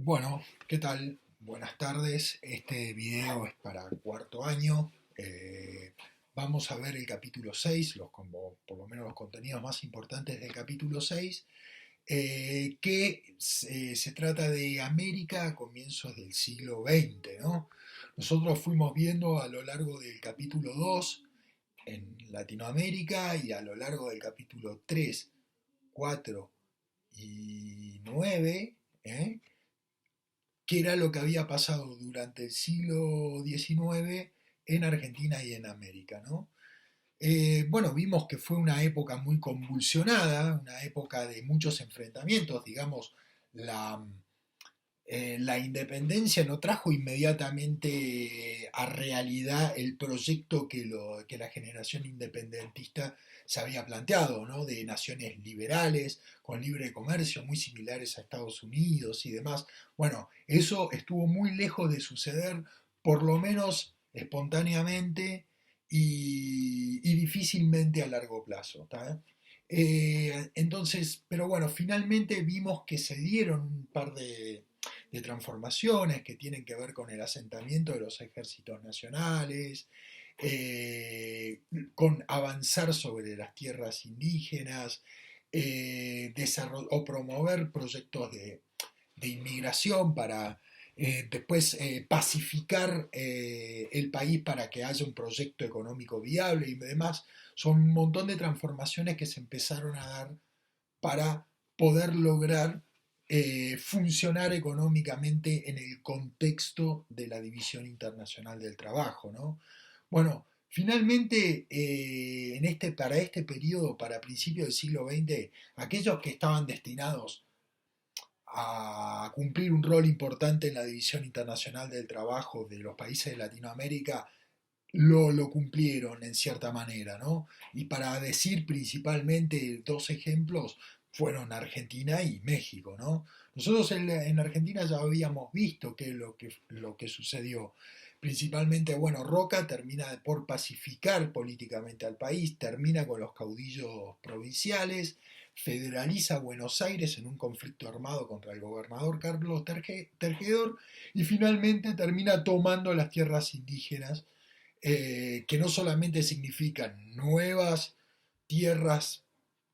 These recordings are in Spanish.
Bueno, ¿qué tal? Buenas tardes. Este video es para cuarto año. Vamos a ver el capítulo 6, como por lo menos los contenidos más importantes del capítulo 6, que se trata de América a comienzos del siglo XX, ¿no? Nosotros fuimos viendo a lo largo del capítulo 2 en Latinoamérica y a lo largo del capítulo 3, 4 y 9, ¿eh? Qué era lo que había pasado durante el siglo XIX en Argentina y en América, ¿no? Bueno, vimos que fue una época muy convulsionada, una época de muchos enfrentamientos, digamos, la, la independencia no trajo inmediatamente a realidad el proyecto que la generación independentista se había planteado, ¿no? De naciones liberales, con libre comercio, muy similares a Estados Unidos y demás. Bueno, eso estuvo muy lejos de suceder, por lo menos espontáneamente y difícilmente a largo plazo. ¿Tá? Entonces, pero bueno, finalmente vimos que se dieron un par de transformaciones que tienen que ver con el asentamiento de los ejércitos nacionales, eh, con avanzar sobre las tierras indígenas, o promover proyectos de inmigración para después pacificar el país para que haya un proyecto económico viable y demás. Son un montón de transformaciones que se empezaron a dar para poder lograr funcionar económicamente en el contexto de la División Internacional del Trabajo, ¿no? Bueno, finalmente, para este periodo, para principios del siglo XX, aquellos que estaban destinados a cumplir un rol importante en la División Internacional del Trabajo de los países de Latinoamérica lo cumplieron en cierta manera, ¿no? Y para decir principalmente dos ejemplos fueron Argentina y México, ¿no? Nosotros en Argentina ya habíamos visto lo que sucedió. Principalmente, bueno, Roca termina por pacificar políticamente al país, termina con los caudillos provinciales, federaliza Buenos Aires en un conflicto armado contra el gobernador Carlos Tergedor y finalmente termina tomando las tierras indígenas, que no solamente significan nuevas tierras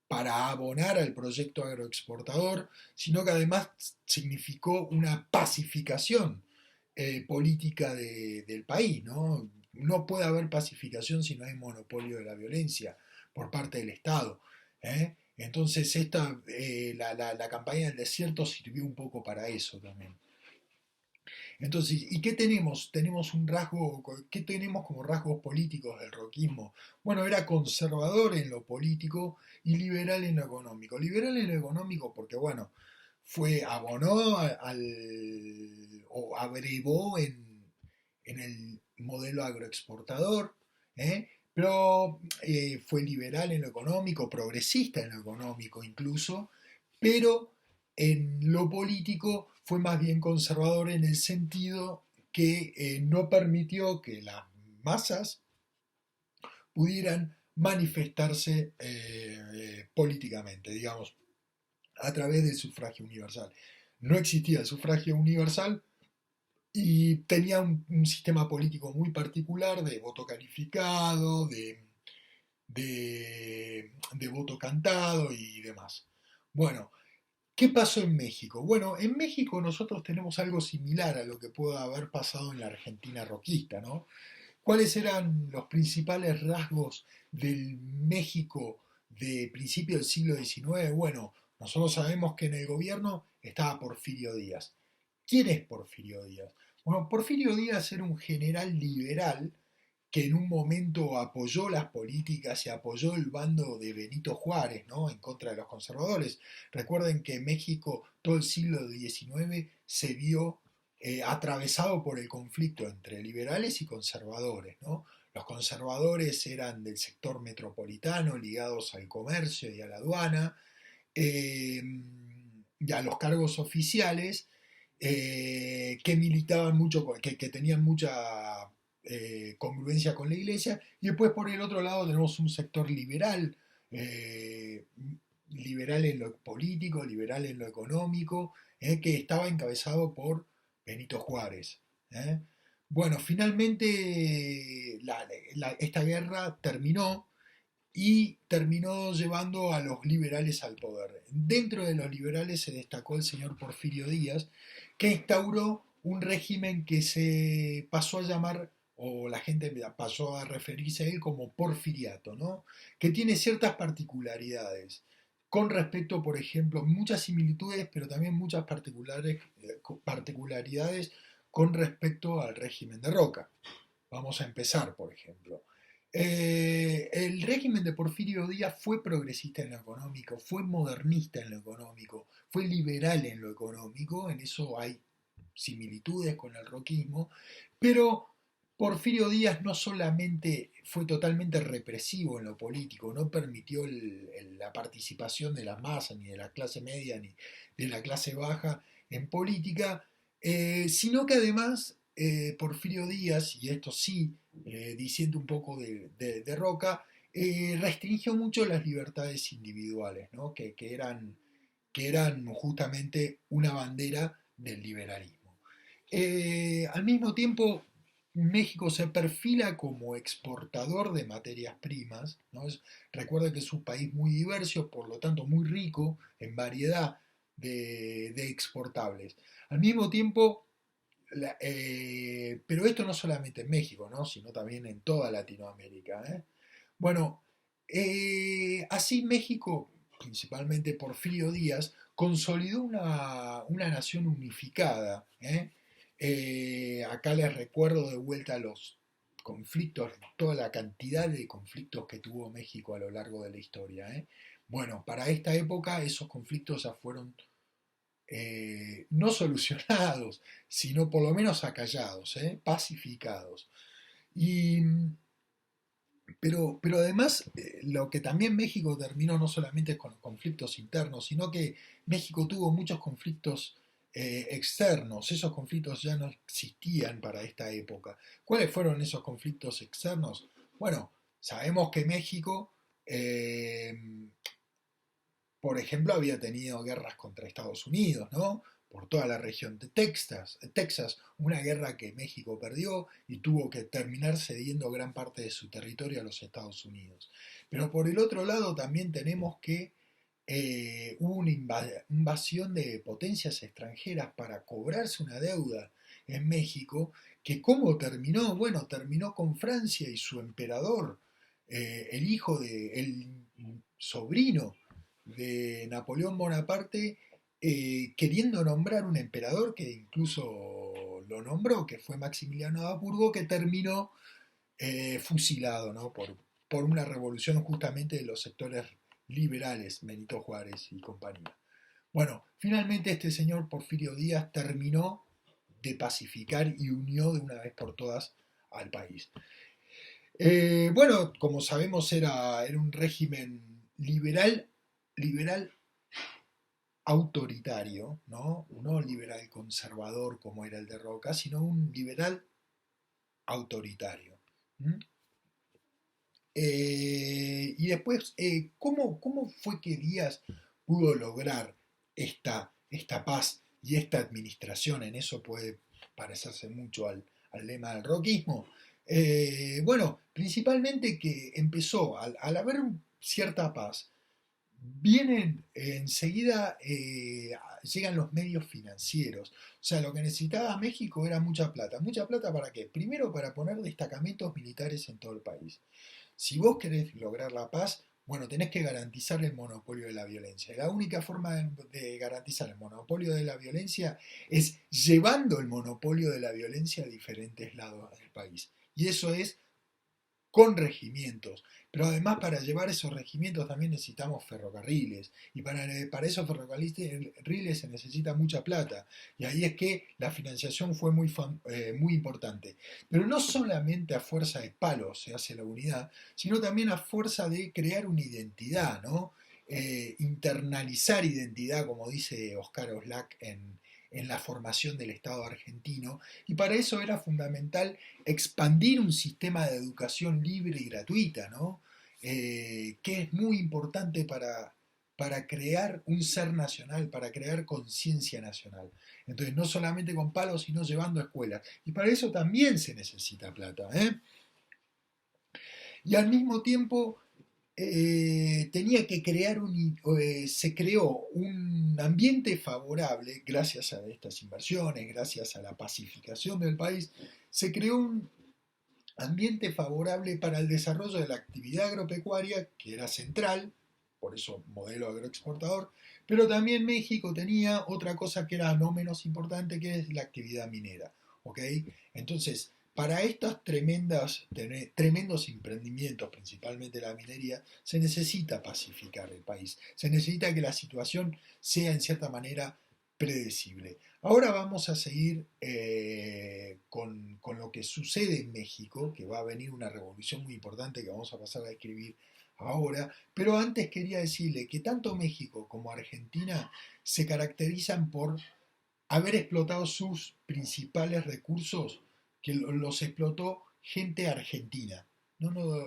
para abonar al proyecto agroexportador, sino que además significó una pacificación política del país, ¿no? No puede haber pacificación si no hay monopolio de la violencia por parte del Estado. ¿Eh? Entonces la campaña del desierto sirvió un poco para eso también. Entonces, ¿y qué tenemos? ¿Qué tenemos como rasgos políticos del roquismo? Bueno, era conservador en lo político y liberal en lo económico. Liberal en lo económico porque, bueno, abonó o abrevó en el modelo agroexportador, ¿eh? Pero fue liberal en lo económico, progresista en lo económico incluso, pero en lo político fue más bien conservador en el sentido que no permitió que las masas pudieran manifestarse políticamente, digamos, a través del sufragio universal. No existía el sufragio universal y tenía un sistema político muy particular de voto calificado, de voto cantado y demás. Bueno, ¿qué pasó en México? Bueno, en México nosotros tenemos algo similar a lo que pudo haber pasado en la Argentina roquista, ¿no? ¿Cuáles eran los principales rasgos del México de principio del siglo XIX? Bueno, nosotros sabemos que en el gobierno estaba Porfirio Díaz. ¿Quién es Porfirio Díaz? Bueno, Porfirio Díaz era un general liberal que en un momento apoyó las políticas y apoyó el bando de Benito Juárez, ¿no? En contra de los conservadores. Recuerden que México todo el siglo XIX se vio atravesado por el conflicto entre liberales y conservadores, ¿no? Los conservadores eran del sector metropolitano, ligados al comercio y a la aduana, eh, y a los cargos oficiales, que militaban mucho, que tenían mucha congruencia con la iglesia, y después por el otro lado tenemos un sector liberal, liberal en lo político, liberal en lo económico, que estaba encabezado por Benito Juárez. ¿eh? Bueno, finalmente esta guerra terminó y terminó llevando a los liberales al poder. Dentro de los liberales se destacó el señor Porfirio Díaz, que instauró un régimen que se pasó a llamar, o la gente pasó a referirse a él como porfiriato, ¿no? Que tiene ciertas particularidades con respecto, por ejemplo, muchas similitudes, pero también muchas particularidades con respecto al régimen de Roca. Vamos a empezar, por ejemplo. El régimen de Porfirio Díaz fue progresista en lo económico, fue modernista en lo económico, fue liberal en lo económico, en eso hay similitudes con el roquismo, pero Porfirio Díaz no solamente fue totalmente represivo en lo político, no permitió la participación de las masas, ni de la clase media, ni de la clase baja en política, sino que además Porfirio Díaz, y esto sí, diciendo un poco de Roca, restringió mucho las libertades individuales, ¿no? que eran justamente una bandera del liberalismo. Al mismo tiempo, México se perfila como exportador de materias primas, ¿no? Recuerda que es un país muy diverso, por lo tanto muy rico en variedad de exportables. Al mismo tiempo, pero esto no solamente en México, ¿no? Sino también en toda Latinoamérica. Bueno, así México, principalmente Porfirio Díaz, consolidó una nación unificada. Acá les recuerdo de vuelta los conflictos, toda la cantidad de conflictos que tuvo México a lo largo de la historia. Bueno, para esta época esos conflictos ya fueron no solucionados, sino por lo menos acallados, pacificados. Y, pero además, lo que también México terminó no solamente con conflictos internos, sino que México tuvo muchos conflictos externos. Esos conflictos ya no existían para esta época. ¿Cuáles fueron esos conflictos externos? Bueno, sabemos que México por ejemplo, había tenido guerras contra Estados Unidos, ¿no? Por toda la región de Texas, una guerra que México perdió y tuvo que terminar cediendo gran parte de su territorio a los Estados Unidos. Pero por el otro lado también tenemos que hubo una invasión de potencias extranjeras para cobrarse una deuda en México, que ¿cómo terminó? Bueno, terminó con Francia y su emperador, el sobrino de Napoleón Bonaparte, queriendo nombrar un emperador que incluso lo nombró, que fue Maximiliano de Habsburgo, que terminó fusilado, ¿no? por una revolución justamente de los sectores liberales, Benito Juárez y compañía. Bueno, finalmente este señor Porfirio Díaz terminó de pacificar y unió de una vez por todas al país. Bueno, como sabemos era un régimen liberal autoritario, ¿no? No liberal conservador como era el de Roca, sino un liberal autoritario. ¿Mm? Y después, ¿cómo fue que Díaz pudo lograr esta paz y esta administración? En eso puede parecerse mucho al lema del roquismo. Bueno, principalmente que empezó, al haber cierta paz, vienen enseguida, llegan los medios financieros. O sea, lo que necesitaba México era mucha plata. ¿Mucha plata para qué? Primero para poner destacamentos militares en todo el país. Si vos querés lograr la paz, bueno, tenés que garantizar el monopolio de la violencia. La única forma de garantizar el monopolio de la violencia es llevando el monopolio de la violencia a diferentes lados del país. Y eso es con regimientos. Pero además para llevar esos regimientos también necesitamos ferrocarriles. Y para esos ferrocarriles se necesita mucha plata. Y ahí es que la financiación fue muy importante. Pero no solamente a fuerza de palos se hace la unidad, sino también a fuerza de crear una identidad, ¿no? Internalizar identidad, como dice Oscar Oslak en la formación del Estado argentino, y para eso era fundamental expandir un sistema de educación libre y gratuita, ¿no? Que es muy importante para crear un ser nacional, para crear conciencia nacional. Entonces, no solamente con palos, sino llevando a escuelas. Y para eso también se necesita plata, ¿eh? Y al mismo tiempo tenía que crear se creó un ambiente favorable, gracias a estas inversiones, gracias a la pacificación del país, se creó un ambiente favorable para el desarrollo de la actividad agropecuaria, que era central, por eso modelo agroexportador, pero también México tenía otra cosa que era no menos importante, que es la actividad minera. ¿Ok? Entonces, para estos tremendos emprendimientos, principalmente la minería, se necesita pacificar el país, se necesita que la situación sea en cierta manera predecible. Ahora vamos a seguir con lo que sucede en México, que va a venir una revolución muy importante que vamos a pasar a describir ahora, pero antes quería decirle que tanto México como Argentina se caracterizan por haber explotado sus principales recursos, que los explotó gente argentina, no, no,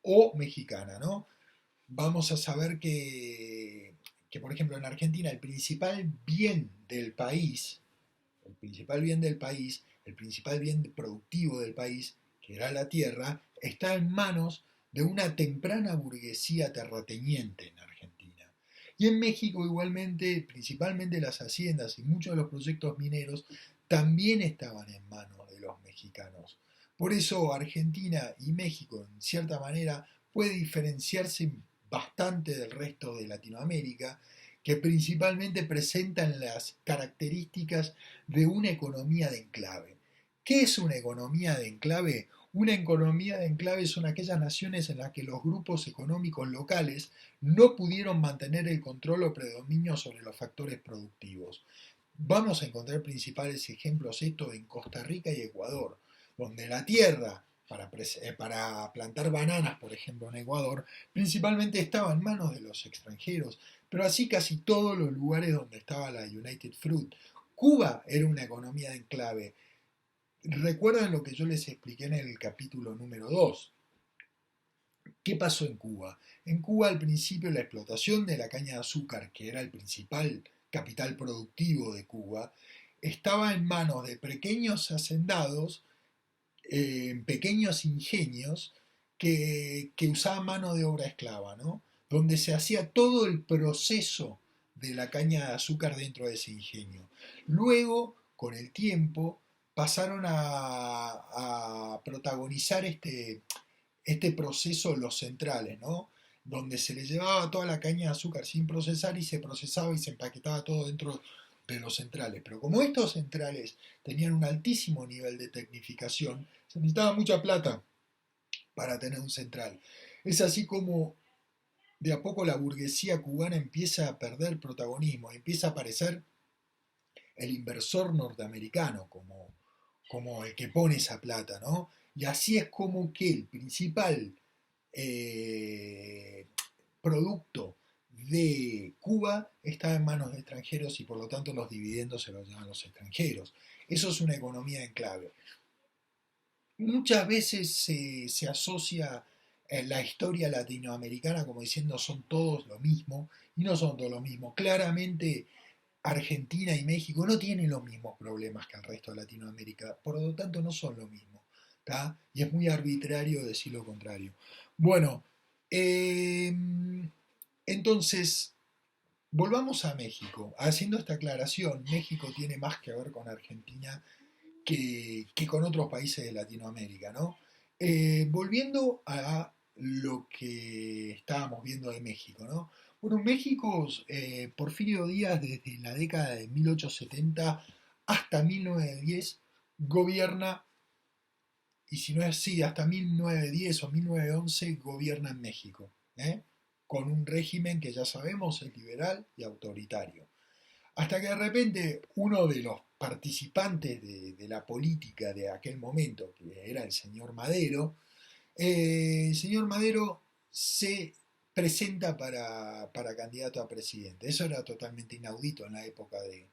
o mexicana, ¿no? Vamos a saber que, por ejemplo, en Argentina el principal bien del país, el principal bien del país, el principal bien productivo del país, que era la tierra, está en manos de una temprana burguesía terrateniente en Argentina. Y en México igualmente, principalmente las haciendas y muchos de los proyectos mineros también estaban en manos de los mexicanos. Por eso Argentina y México, en cierta manera, puede diferenciarse bastante del resto de Latinoamérica, que principalmente presentan las características de una economía de enclave. ¿Qué es una economía de enclave? Una economía de enclave son aquellas naciones en las que los grupos económicos locales no pudieron mantener el control o predominio sobre los factores productivos. Vamos a encontrar principales ejemplos de esto en Costa Rica y Ecuador, donde la tierra para plantar bananas, por ejemplo, en Ecuador, principalmente estaba en manos de los extranjeros, pero así casi todos los lugares donde estaba la United Fruit. Cuba era una economía de enclave. ¿Recuerdan lo que yo les expliqué en el capítulo número 2? ¿Qué pasó en Cuba? En Cuba al principio la explotación de la caña de azúcar, que era el principal capital productivo de Cuba, estaba en manos de pequeños hacendados, pequeños ingenios que usaban mano de obra esclava, ¿no? Donde se hacía todo el proceso de la caña de azúcar dentro de ese ingenio. Luego, con el tiempo, pasaron a protagonizar este proceso los centrales, ¿no? Donde se le llevaba toda la caña de azúcar sin procesar y se procesaba y se empaquetaba todo dentro de los centrales. Pero como estos centrales tenían un altísimo nivel de tecnificación, se necesitaba mucha plata para tener un central. Es así como de a poco la burguesía cubana empieza a perder protagonismo, empieza a aparecer el inversor norteamericano como el que pone esa plata, ¿no? Y así es como que el principal eh, producto de Cuba está en manos de extranjeros y por lo tanto los dividendos se los llevan los extranjeros. Eso es una economía en clave. Muchas veces se asocia la historia latinoamericana como diciendo son todos lo mismo y no son todos lo mismo. Claramente Argentina y México no tienen los mismos problemas que el resto de Latinoamérica, por lo tanto no son lo mismo. ¿Tá? Y es muy arbitrario decir lo contrario. Bueno, eh, entonces, volvamos a México. Haciendo esta aclaración, México tiene más que ver con Argentina que con otros países de Latinoamérica, ¿no? Volviendo a lo que estábamos viendo de México, ¿no? Bueno, México, Porfirio Díaz, desde la década de 1870 hasta 1910, gobierna, y si no es así, hasta 1910 o 1911, gobierna en México, ¿eh? Con un régimen que ya sabemos es liberal y autoritario. Hasta que de repente uno de los participantes de la política de aquel momento, que era el señor Madero se presenta para candidato a presidente. Eso era totalmente inaudito en la época de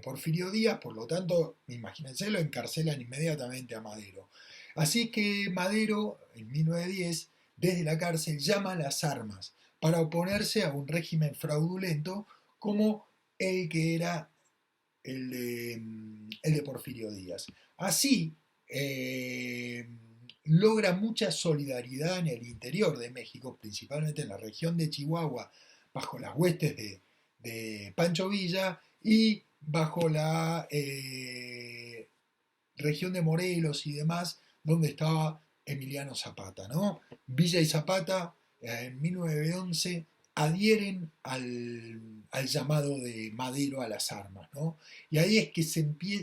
Porfirio Díaz, por lo tanto, imagínense, lo encarcelan inmediatamente a Madero. Así que Madero, en 1910, desde la cárcel, llama a las armas para oponerse a un régimen fraudulento como el que era el de Porfirio Díaz. Así, logra mucha solidaridad en el interior de México, principalmente en la región de Chihuahua, bajo las huestes de Pancho Villa y bajo la región de Morelos y demás, donde estaba Emiliano Zapata, ¿no? Villa y Zapata en 1911 adhieren al llamado de Madero a las armas, ¿no? Y ahí es que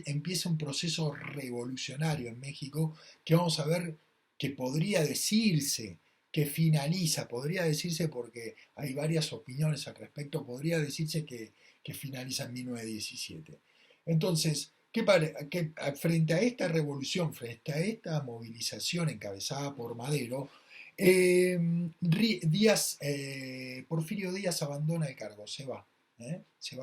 empieza un proceso revolucionario en México que vamos a ver que podría decirse que finaliza, podría decirse porque hay varias opiniones al respecto, podría decirse que finaliza en 1917. Entonces, frente a esta revolución, frente a esta movilización encabezada por Madero, Porfirio Díaz abandona el cargo, se va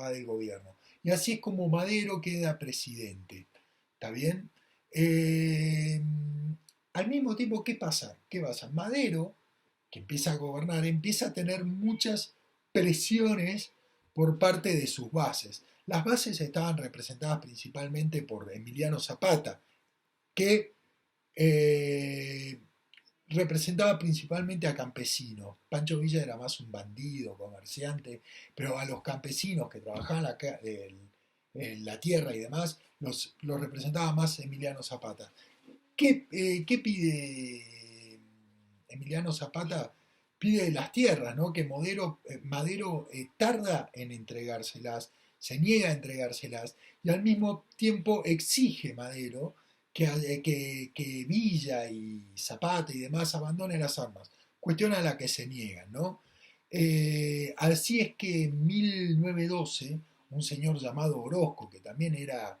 del gobierno. Y así es como Madero queda presidente. ¿Está bien? Eh, Al mismo tiempo, ¿qué pasa? ¿Qué pasa? Madero, que empieza a gobernar, empieza a tener muchas presiones por parte de sus bases. Las bases estaban representadas principalmente por Emiliano Zapata, que eh, representaba principalmente a campesinos. Pancho Villa era más un bandido, comerciante, pero a los campesinos que trabajaban en la tierra y demás, los representaba más Emiliano Zapata. ¿Qué pide Emiliano Zapata? Pide las tierras, ¿no? Que Madero tarda en entregárselas, se niega a entregárselas y al mismo tiempo exige Madero que Villa y Zapata y demás abandonen las armas, cuestión a la que se niegan, ¿no? Así es que en 1912 un señor llamado Orozco, que también era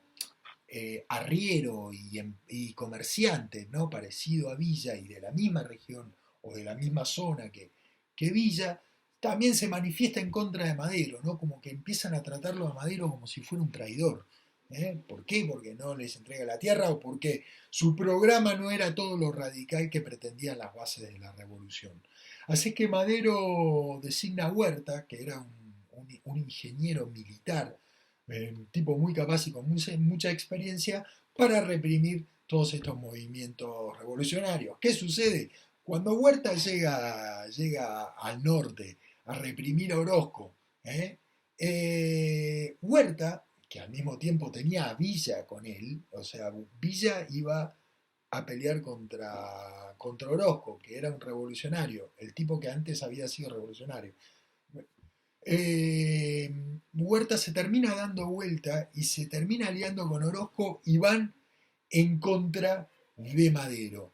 arriero y comerciante, ¿no? Parecido a Villa y de la misma región o de la misma zona que Villa, también se manifiesta en contra de Madero, ¿no? Como que empiezan a tratarlo a Madero como si fuera un traidor. ¿Por qué? Porque no les entrega la tierra o porque su programa no era todo lo radical que pretendían las bases de la revolución. Así que Madero designa a Huerta, que era un ingeniero militar, un tipo muy capaz y con mucha experiencia, para reprimir todos estos movimientos revolucionarios. ¿Qué sucede? Cuando Huerta llega al norte a reprimir a Orozco, Huerta, que al mismo tiempo tenía a Villa con él, o sea, Villa iba a pelear contra Orozco, que era un revolucionario, el tipo que antes había sido revolucionario. eh, Huerta se termina dando vuelta y se termina aliando con Orozco y van en contra de Madero.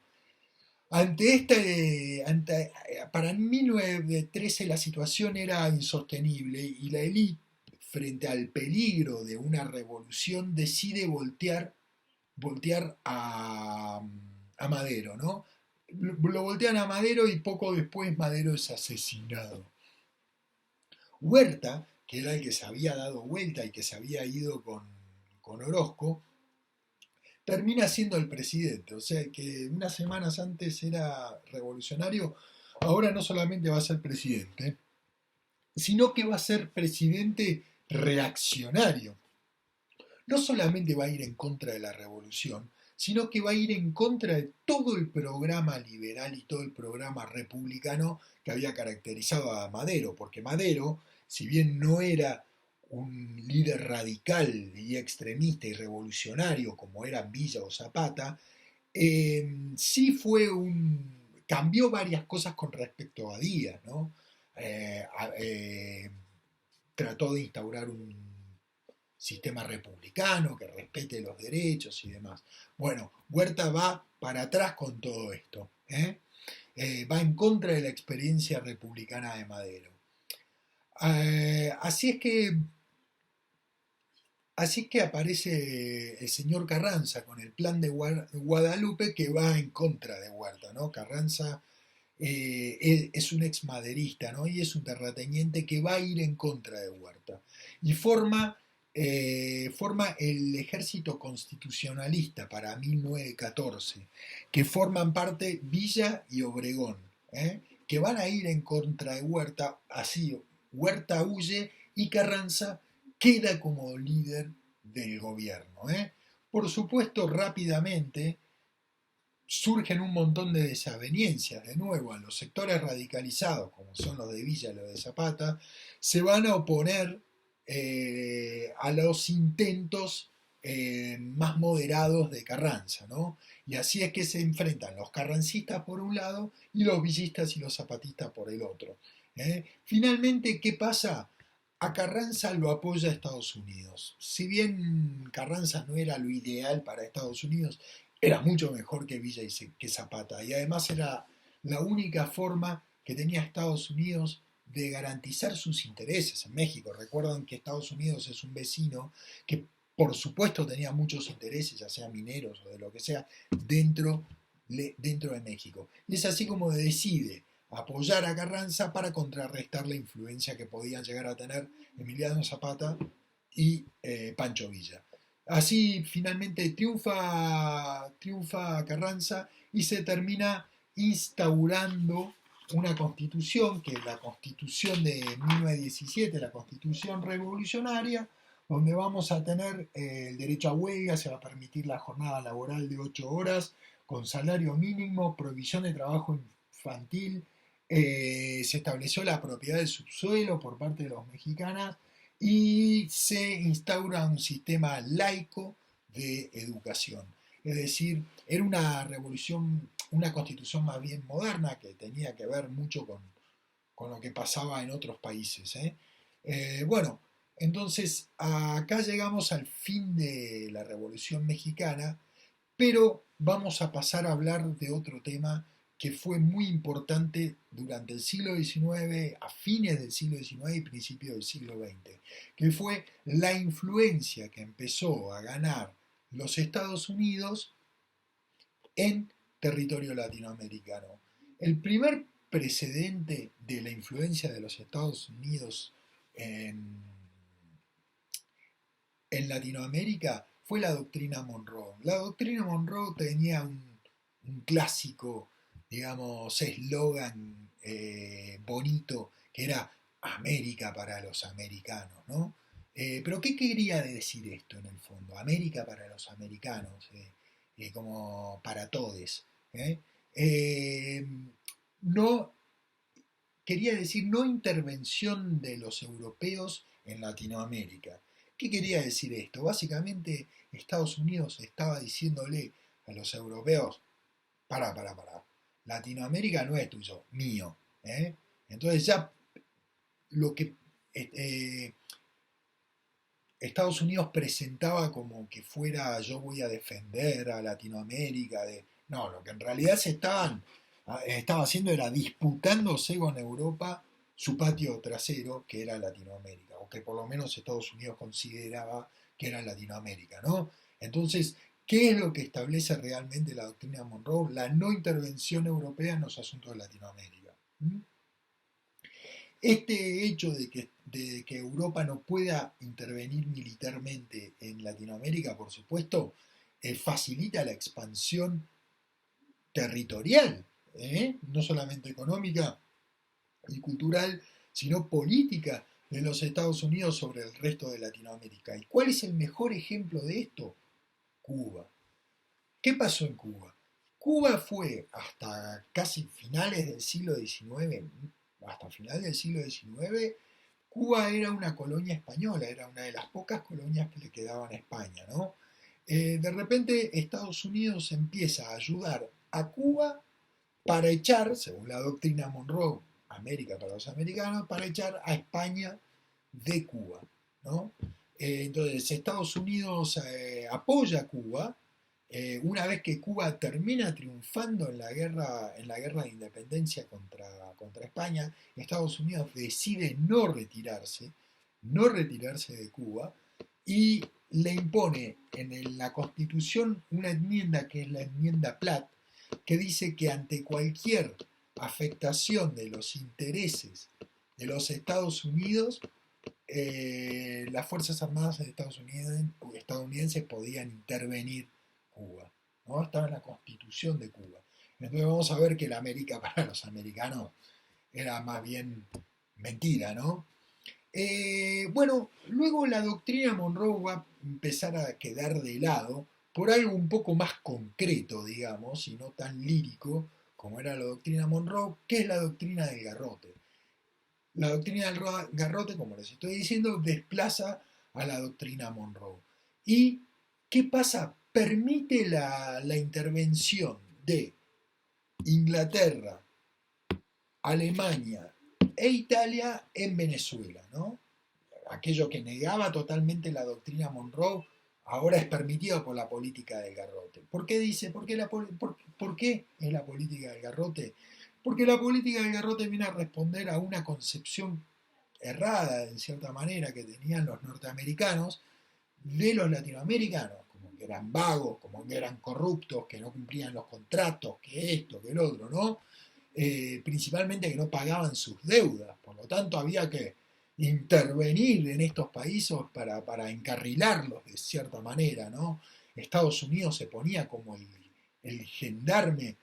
Para 1913 la situación era insostenible y la élite, frente al peligro de una revolución, decide voltear a Madero, ¿no? Lo voltean a Madero y poco después Madero es asesinado. Huerta, que era el que se había dado vuelta y que se había ido con Orozco, termina siendo el presidente. O sea que unas semanas antes era revolucionario, ahora no solamente va a ser presidente, sino que va a ser presidente reaccionario. No solamente va a ir en contra de la revolución, sino que va a ir en contra de todo el programa liberal y todo el programa republicano que había caracterizado a Madero, porque Madero, si bien no era un líder radical y extremista y revolucionario como eran Villa o Zapata, sí cambió varias cosas con respecto a Díaz, ¿no? Eh, eh, Trató de instaurar un sistema republicano que respete los derechos y demás. Bueno, Huerta va para atrás con todo esto, va en contra de la experiencia republicana de Madero. Así es que aparece el señor Carranza con el plan de Guadalupe que va en contra de Huerta, ¿no? Carranza es un exmaderista, ¿no? Y es un terrateniente que va a ir en contra de Huerta. Y forma el ejército constitucionalista para 1914, que forman parte Villa y Obregón, que van a ir en contra de Huerta, así Huerta huye y Carranza queda como líder del gobierno. Por supuesto, rápidamente surgen un montón de desavenencias, de nuevo, a los sectores radicalizados, como son los de Villa y los de Zapata, se van a oponer a los intentos más moderados de Carranza, ¿no? Y así es que se enfrentan los carrancistas por un lado y los villistas y los zapatistas por el otro. Finalmente, ¿qué pasa? A Carranza lo apoya Estados Unidos. Si bien Carranza no era lo ideal para Estados Unidos, era mucho mejor que Villa y que Zapata. Y además era la única forma que tenía Estados Unidos de garantizar sus intereses en México. Recuerdan que Estados Unidos es un vecino que por supuesto tenía muchos intereses, ya sean mineros o de lo que sea, dentro de México. Y es así como decide apoyar a Carranza para contrarrestar la influencia que podían llegar a tener Emiliano Zapata y Pancho Villa. Así finalmente triunfa Carranza y se termina instaurando una constitución, que es la constitución de 1917, la constitución revolucionaria, donde vamos a tener el derecho a huelga, se va a permitir la jornada laboral de 8 horas, con salario mínimo, provisión de trabajo infantil, se estableció la propiedad del subsuelo por parte de los mexicanos y se instaura un sistema laico de educación. Es decir, era una revolución, una constitución más bien moderna que tenía que ver mucho con lo que pasaba en otros países. Bueno, entonces acá llegamos al fin de la Revolución Mexicana, pero vamos a pasar a hablar de otro tema que fue muy importante durante el siglo XIX, a fines del siglo XIX y principios del siglo XX, que fue la influencia que empezó a ganar los Estados Unidos en territorio latinoamericano. El primer precedente de la influencia de los Estados Unidos en Latinoamérica fue la doctrina Monroe. La doctrina Monroe tenía un clásico, digamos, eslogan bonito que era América para los americanos, ¿no? Pero ¿qué quería decir esto en el fondo? América para los americanos, como para todos. ¿eh? Eh, no quería decir no intervención de los europeos en Latinoamérica. ¿Qué quería decir esto? Básicamente Estados Unidos estaba diciéndole a los europeos, para, Latinoamérica no es tuyo, mío. Entonces ya lo que eh, Estados Unidos presentaba como que fuera yo voy a defender a Latinoamérica, no, lo que en realidad estaba haciendo era disputándose con Europa su patio trasero, que era Latinoamérica, o que por lo menos Estados Unidos consideraba que era Latinoamérica, ¿no? Entonces, ¿qué es lo que establece realmente la doctrina Monroe? La no intervención europea en los asuntos de Latinoamérica. ¿Mm? Este hecho de que Europa no pueda intervenir militarmente en Latinoamérica, por supuesto, facilita la expansión territorial, no solamente económica y cultural, sino política de los Estados Unidos sobre el resto de Latinoamérica. ¿Y cuál es el mejor ejemplo de esto? Cuba. ¿Qué pasó en Cuba? Cuba fue hasta casi finales del siglo XIX, hasta finales del siglo XIX, Cuba era una colonia española, era una de las pocas colonias que le quedaban a España, ¿no? De repente Estados Unidos empieza a ayudar a Cuba para echar, según la doctrina Monroe, América para los americanos, para echar a España de Cuba, ¿no? Entonces Estados Unidos apoya a Cuba. Una vez que Cuba termina triunfando en la guerra de independencia contra España, Estados Unidos decide no retirarse de Cuba y le impone en la Constitución una enmienda que es la enmienda Platt, que dice que ante cualquier afectación de los intereses de los Estados Unidos, las Fuerzas Armadas estadounidenses podían intervenir Cuba, ¿no? Estaba en la Constitución de Cuba. Entonces vamos a ver que la América para los americanos era más bien mentira, ¿no? Bueno, luego la doctrina Monroe va a empezar a quedar de lado por algo un poco más concreto, digamos, y no tan lírico como era la doctrina Monroe, que es la doctrina del garrote. La doctrina del garrote, como les estoy diciendo, desplaza a la doctrina Monroe. ¿Y qué pasa? Permite la intervención de Inglaterra, Alemania e Italia en Venezuela, ¿no? Aquello que negaba totalmente la doctrina Monroe ahora es permitido por la política del garrote. ¿Por qué dice? ¿Por qué es la política del garrote? Porque la política del garrote viene a responder a una concepción errada, en cierta manera, que tenían los norteamericanos de los latinoamericanos, como que eran vagos, como que eran corruptos, que no cumplían los contratos, que esto, que el otro, ¿no? Principalmente que no pagaban sus deudas, por lo tanto había que intervenir en estos países para encarrilarlos de cierta manera, ¿no? Estados Unidos se ponía como el gendarme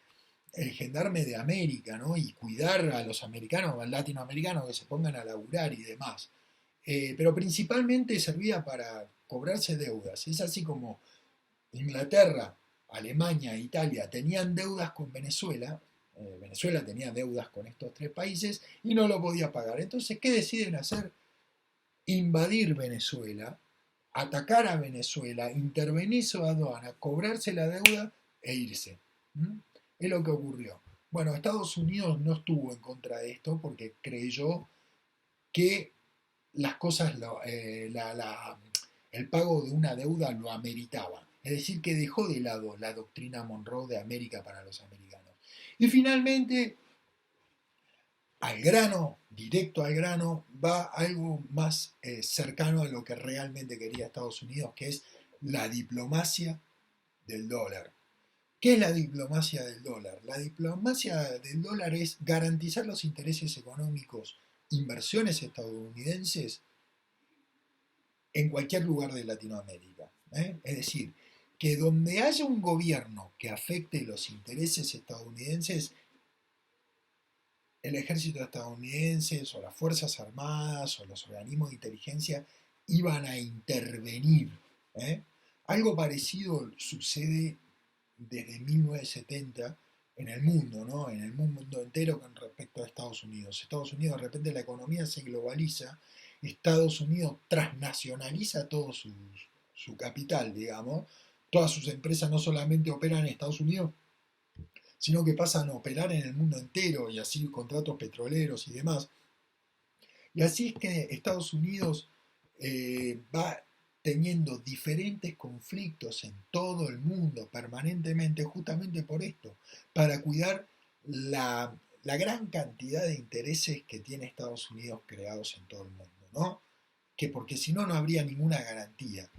el gendarme de América, ¿no? Y cuidar a los americanos, a los latinoamericanos que se pongan a laburar y demás. Pero principalmente servía para cobrarse deudas. Es así como Inglaterra, Alemania e Italia tenían deudas con Venezuela. Venezuela tenía deudas con estos tres países y no lo podía pagar. Entonces, ¿qué deciden hacer? Invadir Venezuela, atacar a Venezuela, intervenir su aduana, cobrarse la deuda e irse. ¿Mm? Es lo que ocurrió. Bueno, Estados Unidos no estuvo en contra de esto porque creyó que las cosas, el pago de una deuda lo ameritaba. Es decir, que dejó de lado la doctrina Monroe de América para los americanos. Y finalmente, al grano, directo al grano, va algo más cercano a lo que realmente quería Estados Unidos, que es la diplomacia del dólar. ¿Qué es la diplomacia del dólar? La diplomacia del dólar es garantizar los intereses económicos, inversiones estadounidenses en cualquier lugar de Latinoamérica. Es decir, que donde haya un gobierno que afecte los intereses estadounidenses, el ejército estadounidense o las Fuerzas Armadas o los organismos de inteligencia iban a intervenir. ¿eh? Algo parecido sucede desde 1970 en el mundo, ¿no? En el mundo entero con respecto a Estados Unidos. Estados Unidos, de repente la economía se globaliza, Estados Unidos transnacionaliza todo su capital, digamos, todas sus empresas no solamente operan en Estados Unidos, sino que pasan a operar en el mundo entero y así contratos petroleros y demás. Y así es que Estados Unidos va teniendo diferentes conflictos en todo el mundo permanentemente justamente por esto, para cuidar la gran cantidad de intereses que tiene Estados Unidos creados en todo el mundo, ¿no? Que porque si no, no habría ninguna garantía.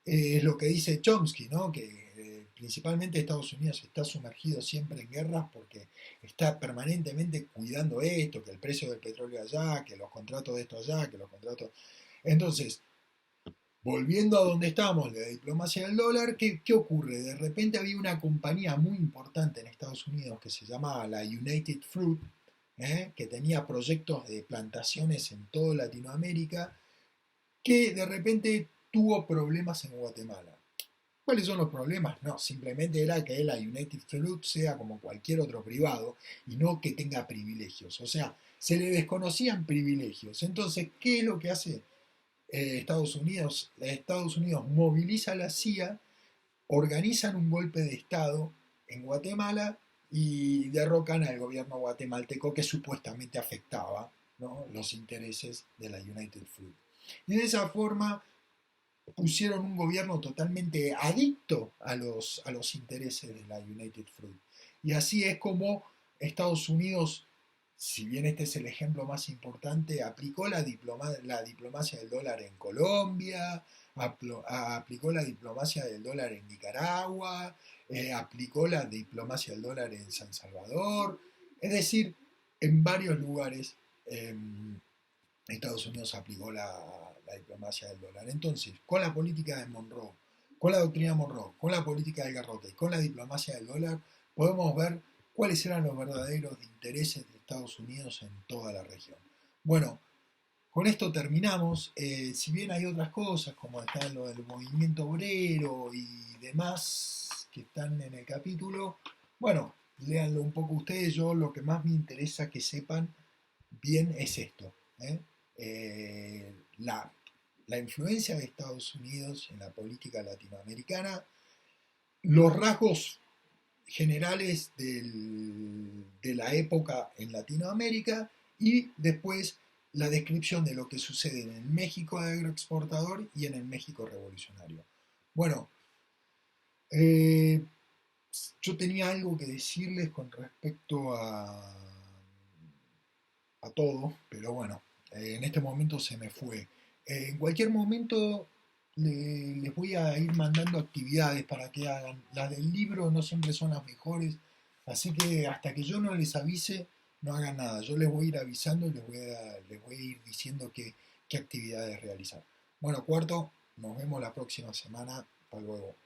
Es lo que dice Chomsky, ¿no? Que principalmente Estados Unidos está sumergido siempre en guerras porque está permanentemente cuidando esto, que el precio del petróleo allá, que los contratos de esto allá, que los contratos... Entonces, volviendo a donde estábamos, la diplomacia del dólar, ¿qué ocurre? De repente había una compañía muy importante en Estados Unidos que se llamaba la United Fruit, que tenía proyectos de plantaciones en toda Latinoamérica, que de repente tuvo problemas en Guatemala. ¿Cuáles son los problemas? No, simplemente era que la United Fruit sea como cualquier otro privado y no que tenga privilegios. O sea, se le desconocían privilegios. Entonces, ¿qué es lo que hace Estados Unidos? Estados Unidos moviliza a la CIA, organizan un golpe de Estado en Guatemala y derrocan al gobierno guatemalteco que supuestamente afectaba, ¿no?, los intereses de la United Fruit. Y de esa forma pusieron un gobierno totalmente adicto a los intereses de la United Fruit. Y así es como Estados Unidos, si bien este es el ejemplo más importante, aplicó la diplomacia del dólar en Colombia, aplicó la diplomacia del dólar en Nicaragua, aplicó la diplomacia del dólar en San Salvador, es decir, en varios lugares Estados Unidos aplicó la diplomacia del dólar. Entonces, con la política de Monroe, con la doctrina Monroe, con la política del garrote y con la diplomacia del dólar, podemos ver cuáles eran los verdaderos intereses de Estados Unidos en toda la región. Bueno, con esto terminamos. Si bien hay otras cosas, como está lo del movimiento obrero y demás que están en el capítulo, bueno, léanlo un poco ustedes. Yo lo que más me interesa que sepan bien es esto. ¿eh? La influencia de Estados Unidos en la política latinoamericana, los rasgos generales de la época en Latinoamérica y después la descripción de lo que sucede en el México agroexportador y en el México revolucionario. Bueno, eh, yo tenía algo que decirles con respecto a todo, pero bueno, en este momento se me fue. En cualquier momento les voy a ir mandando actividades para que hagan. Las del libro no siempre son las mejores, así que hasta que yo no les avise, no hagan nada. Yo les voy a ir avisando y les voy a ir diciendo qué actividades realizar. Bueno, cuarto, nos vemos la próxima semana. Hasta luego.